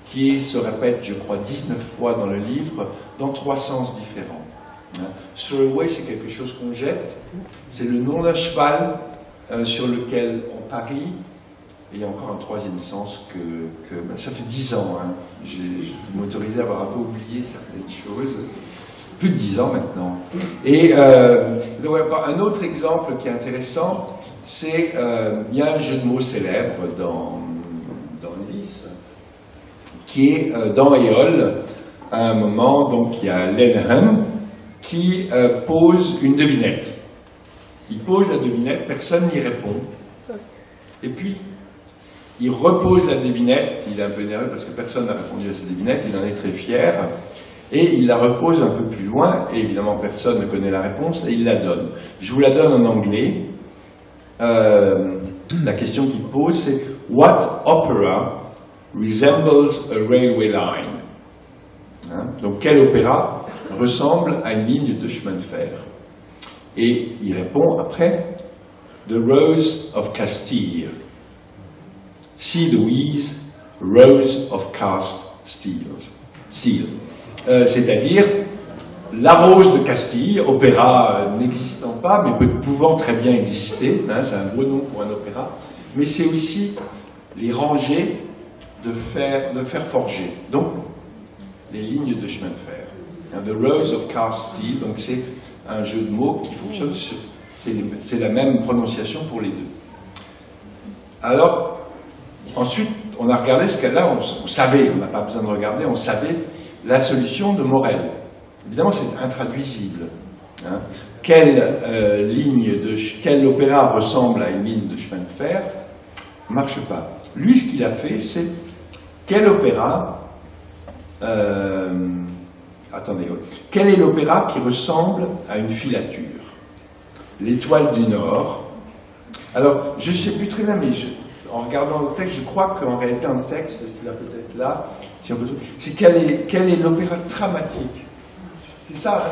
qui se répète, je crois, 19 fois dans le livre, dans 3 sens différents. Throw away, c'est quelque chose qu'on jette. C'est le nom d'un cheval sur lequel on parie. Et il y a encore un troisième sens ça fait 10 ans. Hein. Je m'autorisais à avoir un peu oublié certaines choses. Plus de 10 ans maintenant. Et donc, un autre exemple qui est intéressant, c'est il y a un jeu de mots célèbre dans Ulysse, qui est dans Éole, à un moment, donc il y a Lenhen qui pose une devinette. Il pose la devinette, personne n'y répond. Et puis, il repose la devinette, il est un peu énervé parce que personne n'a répondu à cette devinette, il en est très fier, et il la repose un peu plus loin, et évidemment personne ne connaît la réponse, et il la donne. Je vous la donne en anglais. La question qu'il pose, c'est « What opera resembles a railway line ?» Donc, quel opéra ressemble à une ligne de chemin de fer? Et il répond après « The Rose of Castile. See Louise, Rose of Cast Steel. » C'est-à-dire la Rose de Castille, opéra n'existant pas, mais pouvant très bien exister, c'est un beau nom pour un opéra, mais c'est aussi les rangées de fer forgé, donc les lignes de chemin de fer. The Rose of Cast Steel, donc c'est un jeu de mots qui fonctionne, c'est la même prononciation pour les deux. Alors, ensuite, on a regardé ce qu'elle a, on savait, on n'a pas besoin de regarder, on savait la solution de Morel. Évidemment, c'est intraduisible. Quel opéra ressemble à une ligne de chemin de fer ne marche pas. Lui, ce qu'il a fait, c'est quel opéra... quel est l'opéra qui ressemble à une filature? L'Étoile du Nord. Alors, je ne sais plus très bien, mais en regardant le texte, je crois qu'en réalité, un texte, tu l'as peut-être là, c'est quel est l'opéra dramatique? C'est ça, hein?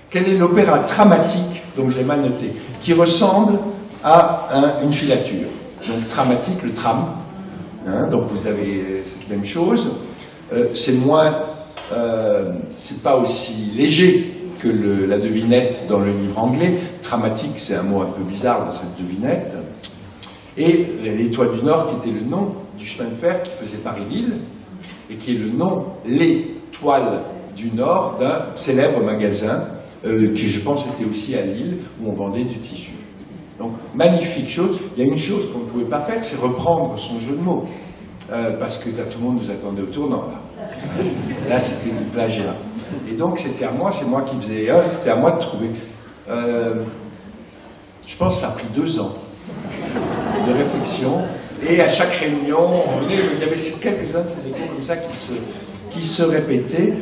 Quel est l'opéra dramatique, donc je l'ai mal noté, qui ressemble à une filature? Donc, dramatique, le tram. Donc, vous avez cette même chose. C'est pas aussi léger que la devinette dans le livre anglais. Dramatique, c'est un mot un peu bizarre dans cette devinette. Et l'Étoile du Nord, qui était le nom du chemin de fer qui faisait Paris-Lille, et qui est le nom, l'Étoile du Nord, d'un célèbre magasin, qui je pense était aussi à Lille, où on vendait du tissu. Donc, magnifique chose. Il y a une chose qu'on ne pouvait pas faire, c'est reprendre son jeu de mots. Parce que là, tout le monde nous attendait au tournant, là. Là, c'était du plagiat. Et donc, c'était à moi, c'est moi qui faisais, c'était à moi de trouver. Je pense que ça a pris 2 ans de réflexion. Et à chaque réunion, il y avait quelques-uns de ces échos comme ça qui se répétaient.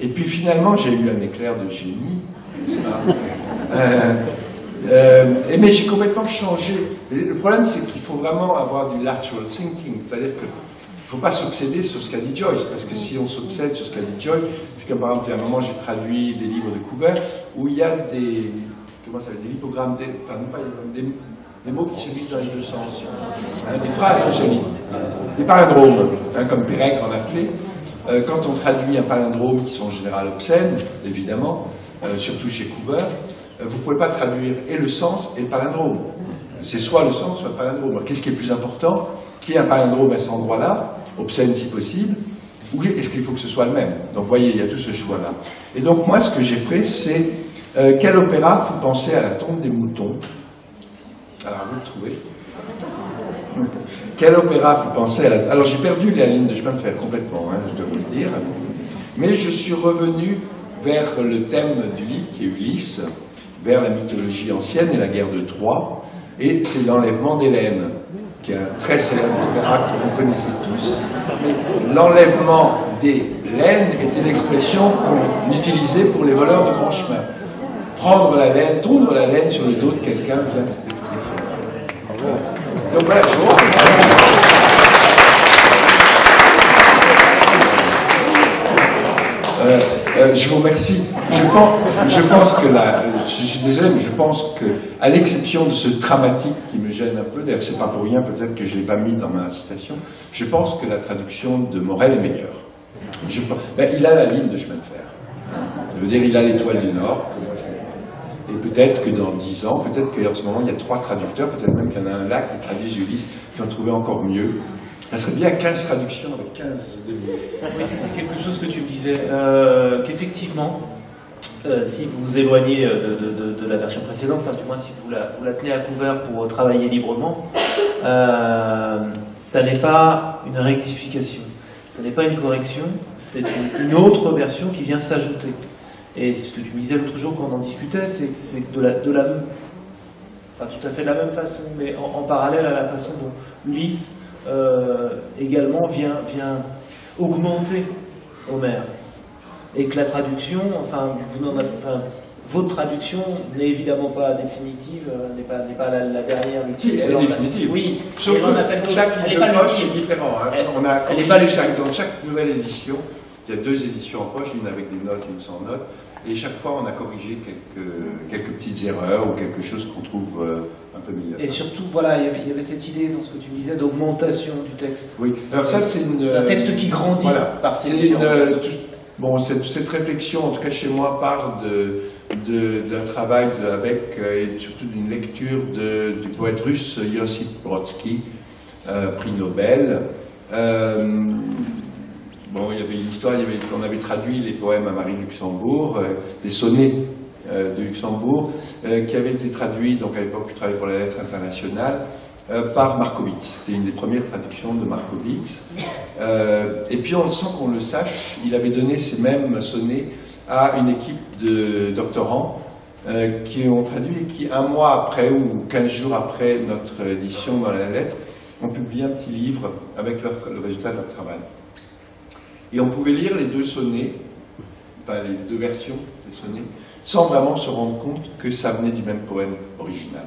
Et puis finalement, j'ai eu un éclair de génie, n'est-ce pas? Mais j'ai complètement changé. Le problème, c'est qu'il faut vraiment avoir du lateral thinking, c'est-à-dire qu'il ne faut pas s'obséder sur ce qu'a dit Joyce, parce que si on s'obsède sur ce qu'a dit Joyce, c'est comme par exemple, à un moment, j'ai traduit des livres de Couvert où il y a des lipogrammes, des mots qui se lisent dans les deux sens, des phrases qui se lisent, des palindromes, comme Pérec en a fait. Quand on traduit un palindrome, qui sont en général obscènes, évidemment, surtout chez Couvert, vous ne pouvez pas traduire et le sens et le palindrome. C'est soit le sens, soit le palindrome. Alors, qu'est-ce qui est plus important? Qu'il y ait un palindrome à cet endroit-là, obscène si possible, ou est-ce qu'il faut que ce soit le même? Donc, vous voyez, il y a tout ce choix-là. Et donc, moi, ce que j'ai fait, c'est quel opéra faut penser à la tombe des moutons? Alors, à vous de trouver. Quel opéra faut penser à la... Alors, j'ai perdu la ligne de chemin de fer complètement, je dois vous le dire. Mais je suis revenu vers le thème du livre, qui est Ulysse, vers la mythologie ancienne et la guerre de Troie. Et c'est l'enlèvement d'Hélène, qui est un très célèbre opéra que vous connaissez tous. Mais l'enlèvement d'Hélène était l'expression qu'on utilisait pour les voleurs de grand chemin. Prendre la laine, tondre la laine sur le dos de quelqu'un vient de cette expression. Donc voilà, je vous remercie. Je pense que je suis désolé, mais je pense que, à l'exception de ce dramatique qui me gêne un peu, d'ailleurs c'est pas pour rien, peut-être que je l'ai pas mis dans ma citation, je pense que la traduction de Morel est meilleure. Il a la ligne de chemin de fer. Ça veut dire il a l'étoile du Nord. Et peut-être que dans 10 ans, peut-être qu'en ce moment, il y a 3 traducteurs, peut-être même qu'il y en a un là qui traduisent Ulysse, qui ont trouvé encore mieux. Ça serait bien 15 traductions avec 15 demi. Oui, ça c'est quelque chose que tu me disais, qu'effectivement, si vous vous éloignez de la version précédente, enfin du moins si vous la tenez à couvert pour travailler librement, ça n'est pas une rectification, ça n'est pas une correction, c'est une autre version qui vient s'ajouter. Et ce que tu me disais l'autre jour quand on en discutait, c'est que c'est pas tout à fait de la même façon, mais en parallèle à la façon dont Ulysse également vient augmenter Homère. Et que la traduction, votre traduction n'est évidemment pas définitive, n'est pas la dernière Si, elle est définitive. Oui, sauf que chaque livre de poche est différent. Hein. On a corrigé dans chaque nouvelle édition, il y a 2 éditions en poche, une avec des notes, une sans notes, et chaque fois on a corrigé quelques petites erreurs ou quelque chose qu'on trouve un peu meilleur. Et surtout, voilà, il y avait cette idée dans ce que tu me disais d'augmentation du texte. Oui, alors ça c'est un texte qui grandit par ses différents Bon, cette réflexion, en tout cas chez moi, part d'un travail avec, et surtout d'une lecture du poète russe Iosif Brodsky, prix Nobel. Bon, il y avait une histoire, on avait traduit les poèmes à Marie Luxembourg, les sonnets de Luxembourg, qui avaient été traduits, donc à l'époque je travaillais pour la lettre internationale, par Markowitz. C'était une des premières traductions de Markowitz. Et puis, sans qu'on le sache, il avait donné ces mêmes sonnets à une équipe de doctorants qui ont traduit et qui, 1 mois après ou 15 jours après notre édition dans la lettre, ont publié un petit livre avec le résultat de leur travail. Et on pouvait lire les 2 sonnets, enfin les 2 versions des sonnets, sans vraiment se rendre compte que ça venait du même poème original.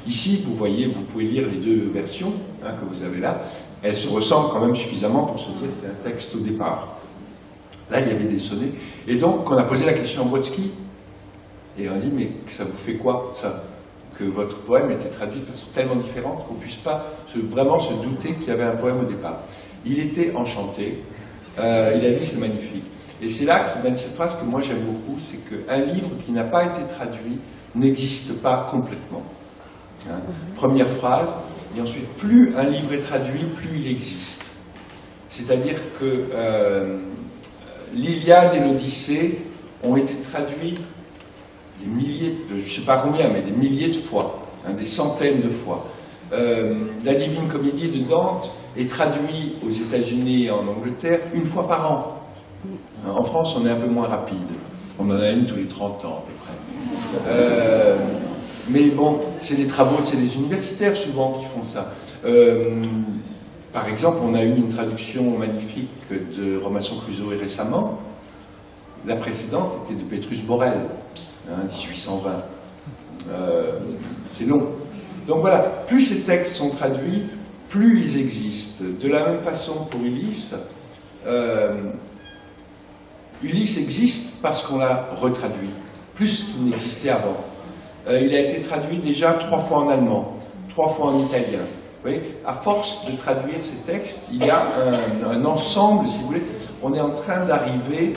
Ici, vous voyez, vous pouvez lire les 2 versions que vous avez là. Elles se ressemblent quand même suffisamment pour se dire qu'il y a un texte au départ. Là, il y avait des sonnets. Et donc, on a posé la question à Brodsky. Et on dit, mais ça vous fait quoi, ça? Que votre poème était traduit de façon tellement différente qu'on ne puisse pas vraiment se douter qu'il y avait un poème au départ. Il était enchanté. Il a dit, c'est magnifique. Et c'est là qu'il mène cette phrase que moi j'aime beaucoup, c'est qu'un livre qui n'a pas été traduit n'existe pas complètement. Première phrase, et ensuite, plus un livre est traduit, plus il existe. C'est-à-dire que l'Iliade et l'Odyssée ont été traduits des milliers, je ne sais pas combien, mais des milliers de fois, des centaines de fois. La Divine Comédie de Dante est traduite aux États-Unis et en Angleterre 1 fois par an. En France, on est un peu moins rapide. On en a une tous les 30 ans, à peu près. Mais bon, c'est des travaux, c'est des universitaires souvent qui font ça. Par exemple, on a eu une traduction magnifique de Robinson Crusoe récemment. La précédente était de Petrus Borel, 1820. C'est long. Donc voilà, plus ces textes sont traduits, plus ils existent. De la même façon pour Ulysse, Ulysse existe parce qu'on l'a retraduit, plus qu'il n'existait avant. Il a été traduit déjà 3 fois en allemand, 3 fois en italien. Vous voyez, à force de traduire ces textes, il y a un ensemble, si vous voulez. On est en train d'arriver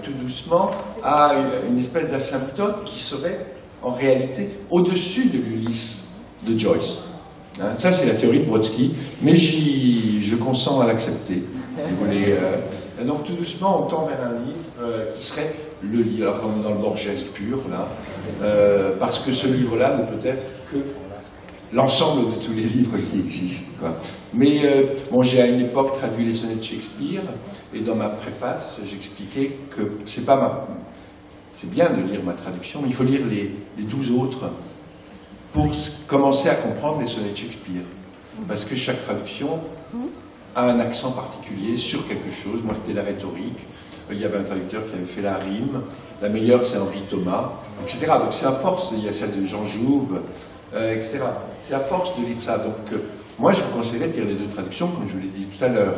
tout doucement à une espèce d'asymptote qui serait en réalité au-dessus de l'Ulysse de Joyce. Ça, c'est la théorie de Brodsky, mais je consens à l'accepter. Si vous voulez. Donc tout doucement, on tend vers un livre qui serait le livre. Alors on est dans le Borges pur, là, parce que ce livre-là ne peut être que l'ensemble de tous les livres qui existent, quoi. Mais bon, j'ai à une époque traduit les sonnets de Shakespeare, et dans ma préface, j'expliquais que c'est pas c'est bien de lire ma traduction, mais il faut lire les 12 autres pour commencer à comprendre les sonnets de Shakespeare. Parce que chaque traduction a un accent particulier sur quelque chose. Moi, c'était la rhétorique. Il y avait un traducteur qui avait fait la rime. La meilleure, c'est Henri Thomas, etc. Donc c'est à force, il y a celle de Jean Jouve, etc. C'est à force de lire ça. Donc moi, je vous conseillerais de lire les 2 traductions, comme je vous l'ai dit tout à l'heure.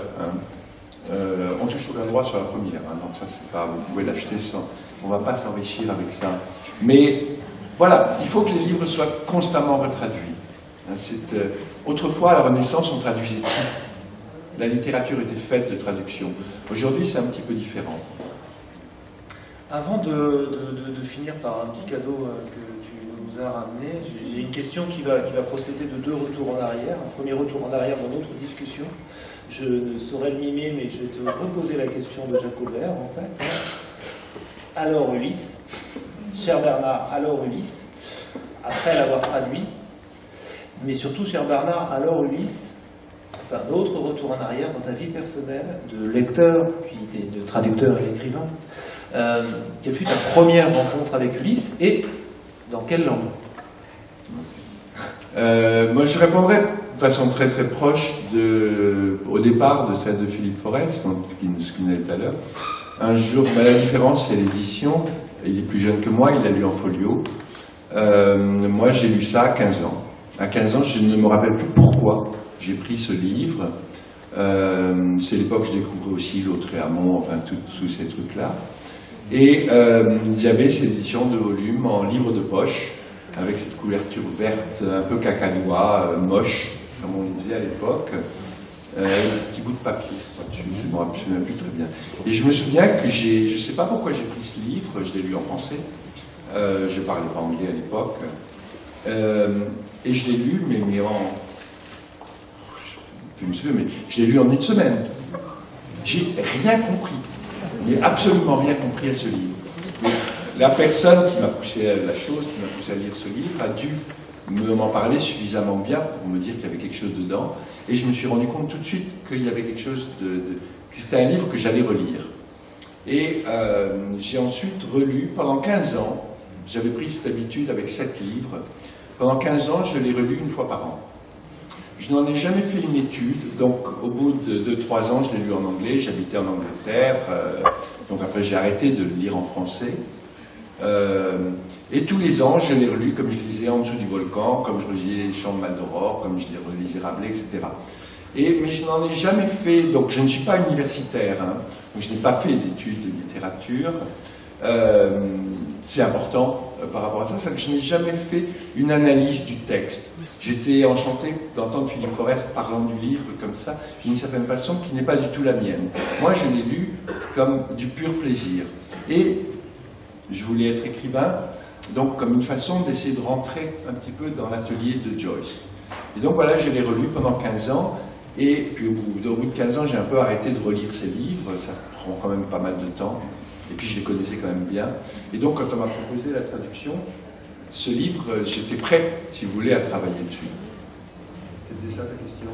On touche aucun droit sur la première, donc ça, c'est pas, vous pouvez l'acheter sans... On ne va pas s'enrichir avec ça. Mais voilà, il faut que les livres soient constamment retraduits. Autrefois, à la Renaissance, on traduisait tout. La littérature était faite de traduction. Aujourd'hui, c'est un petit peu différent. Avant de finir par un petit cadeau que tu nous as ramené, j'ai une question qui va procéder de 2 retours en arrière. Un premier retour en arrière dans notre discussion. Je ne saurais le mimer, mais je vais te reposer la question de Jacques Aubert, en fait. Alors Ulysse, cher Bernard, alors Ulysse, après l'avoir traduit, mais surtout, cher Bernard, alors Ulysse, enfin d'autres retours en arrière dans ta vie personnelle, de lecteur, puis de traducteur et d'écrivain. Quelle fut ta première rencontre avec Ulysse et dans quelle langue? Moi, je répondrais de façon très très proche au départ de celle de Philippe Forest, ce qu'il nous a dit tout à l'heure. Un jour, la différence, c'est l'édition. Il est plus jeune que moi, il a lu en folio. Moi, j'ai lu ça à 15 ans. À 15 ans, je ne me rappelle plus pourquoi j'ai pris ce livre. C'est l'époque où je découvrais aussi Lautréamont, enfin tous ces trucs-là. Et il y avait cette édition de volume en livre de poche, avec cette couverture verte, un peu cacadois, moche, comme on le disait à l'époque, un petit bout de papier, je ne me rappelle plus très bien. Et je me souviens que je ne sais pas pourquoi j'ai pris ce livre, je l'ai lu en français, je ne parlais pas anglais à l'époque, et je l'ai lu, mais je l'ai lu en une semaine. J'ai rien compris. Mais absolument rien compris à ce livre. Mais la personne qui m'a poussé à la chose, qui m'a poussé à lire ce livre, a dû m'en parler suffisamment bien pour me dire qu'il y avait quelque chose dedans. Et je me suis rendu compte tout de suite qu'il y avait quelque chose que c'était un livre que j'allais relire. Et j'ai ensuite relu pendant 15 ans. J'avais pris cette habitude avec 7 livres. Pendant 15 ans, je l'ai relu une fois par an. Je n'en ai jamais fait une étude, donc au bout de 2-3 ans, je l'ai lu en anglais, j'habitais en Angleterre, donc après j'ai arrêté de le lire en français. Et tous les ans, je l'ai relu, comme je lisais En dessous du volcan, comme je relisais Les Chants de Maldoror, comme je relisais Rabelais, etc. Mais je n'en ai jamais fait, donc je ne suis pas universitaire, donc je n'ai pas fait d'études de littérature. C'est important par rapport à ça, c'est que je n'ai jamais fait une analyse du texte. J'étais enchanté d'entendre Philippe Forest parlant du livre comme ça, d'une certaine façon qui n'est pas du tout la mienne. Moi, je l'ai lu comme du pur plaisir. Et je voulais être écrivain, donc comme une façon d'essayer de rentrer un petit peu dans l'atelier de Joyce. Et donc voilà, je l'ai relu pendant 15 ans, et puis au bout de 15 ans, j'ai un peu arrêté de relire ces livres, ça prend quand même pas mal de temps. Et puis je les connaissais quand même bien. Et donc quand on m'a proposé la traduction, ce livre, j'étais prêt, si vous voulez, à travailler dessus. C'était ça ta question?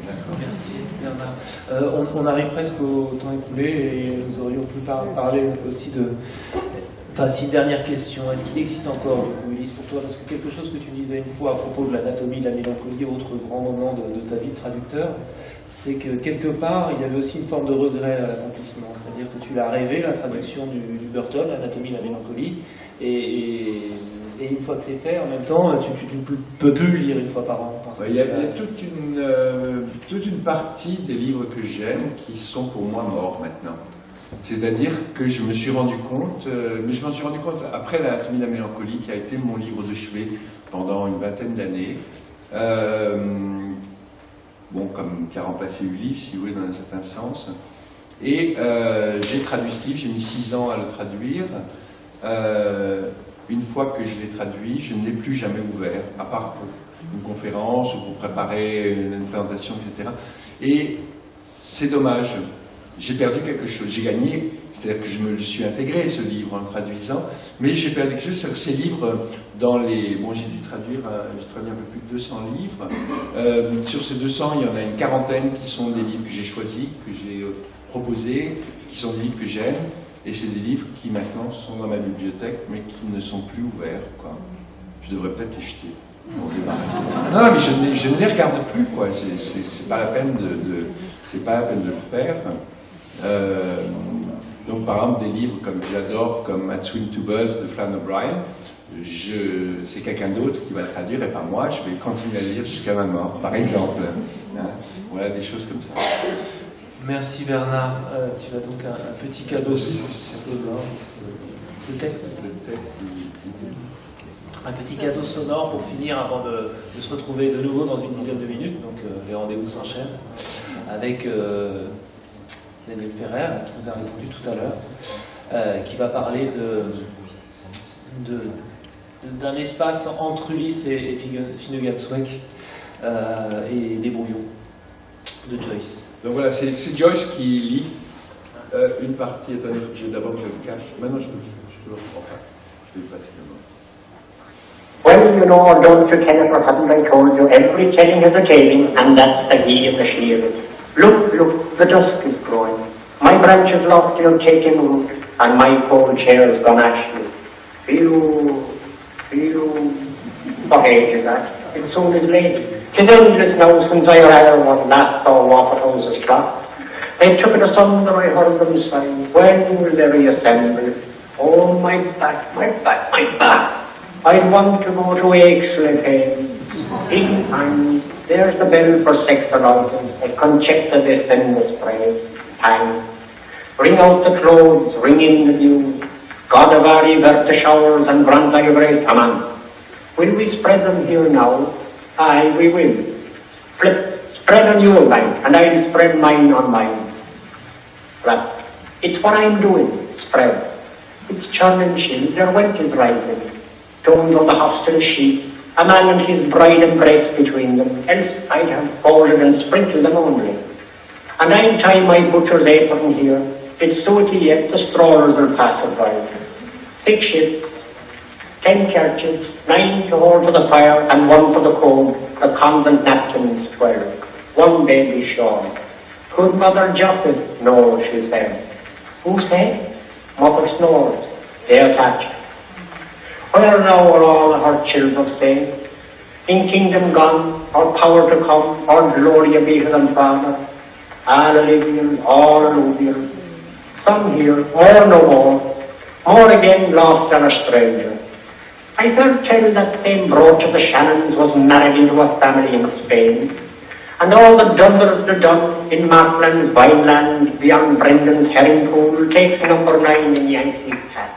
D'accord. Merci Bernard. On arrive presque au temps écoulé et nous aurions pu parler aussi de... Enfin, si, dernière question, est-ce qu'il existe encore, Ulysse, pour toi, parce que quelque chose que tu disais une fois à propos de l'anatomie de la mélancolie, autre grand moment de ta vie de traducteur, c'est que quelque part, il y avait aussi une forme de regret à l'accomplissement. C'est-à-dire que tu l'as rêvé, la traduction du Burton, l'anatomie de la mélancolie, et une fois que c'est fait, en même temps, tu ne peux plus le lire une fois par an. Il y a toute une partie des livres que j'aime qui sont pour moi morts maintenant. C'est-à-dire que je me suis rendu compte, mais je m'en suis rendu compte après l'anatomie de la mélancolie, qui a été mon livre de chevet pendant une vingtaine d'années. Comme qui a remplacé Ulysse, si vous voulez, dans un certain sens. Et j'ai traduit ce livre, j'ai mis 6 ans à le traduire. Une fois que je l'ai traduit, je ne l'ai plus jamais ouvert, à part pour une conférence ou pour préparer une présentation, etc. Et c'est dommage. J'ai perdu quelque chose. J'ai gagné, c'est-à-dire que je me le suis intégré, ce livre, en le traduisant, mais j'ai perdu quelque chose, c'est-à-dire que ces livres, j'ai dû traduire, j'ai traduit un peu plus de 200 livres. Sur ces 200, il y en a une quarantaine qui sont des livres que j'ai choisis, que j'ai proposés, qui sont des livres que j'aime, et c'est des livres qui maintenant sont dans ma bibliothèque, mais qui ne sont plus ouverts, quoi. Je devrais peut-être les jeter. Non, mais je ne les regarde plus, quoi. C'est pas la peine c'est pas la peine de le faire. Donc, par exemple, des livres comme j'adore, comme At Swing to Buzz de Flann O'Brien, c'est quelqu'un d'autre qui va le traduire et pas moi. Je vais continuer à lire jusqu'à ma mort, par exemple. Voilà, des choses comme ça. Merci Bernard. Tu as donc un petit cadeau sonore. Le texte. Un petit cadeau sonore pour finir avant de se retrouver de nouveau dans une dizaine de minutes. Donc les rendez-vous s'enchaînent avec Daniel Ferrer qui nous a répondu tout à l'heure. qui va parler d'un espace entre Ulysse et Finnegans-Wake et les brouillons de Joyce. Donc voilà, c'est Joyce qui lit une partie. Attendez, d'abord je le cache. Maintenant je le reprends pas. Je vais le passer d'abord. Well, you know, don't you, Kenneth, or haven't I told you, every telling has a tailing, and that's the he of the shield. Look, the dusk is growing. My branches lofty are taking root, and my cold chair is gone ashy. Feel, what age is that? It soon is late. 'Tis endless now since I was last saw Waterhouse's clock. They took it asunder, I heard them sigh. When will they reassemble? Oh, my back, my back, my back. I want to go to Aixley again. In time, there's the bell for Sexton Alton, a conchecta descendus praise. Time. Ring out the clothes, ring in the dew. Godavari, vert the showers, and grant thy grace, amen. Will we spread them here now? Aye, we will. Spread on your bank, and I'll spread mine on mine. But it's what I'm doing, spread. It's churning shield, their wench is rising. Tones on the hostile sheet, a man and his bride embraced between them, else I'd have folded and sprinkled them only. And I'll tie my butcher's apron here, it's so yet the strollers will pass it by. 6 ships, 10 churches, 9 to hold for the fire, and 1 for the cold, the convent napkins 12. 1 baby shorn. Could Mother Joseph? No, she said. Who said? Mother snores. They attach. Where now are all her children staying? In kingdom gone, or power to come, or glory be to them, Father? All alluvial, all alluvial. Some here, or no more. More again lost and a stranger. I heard tell that same brooch of the Shannons was married into a family in Spain. And all the Dunders the done in Markland's Vineland, beyond Brendan's herring pool, takes number 9 in Yankee's hat.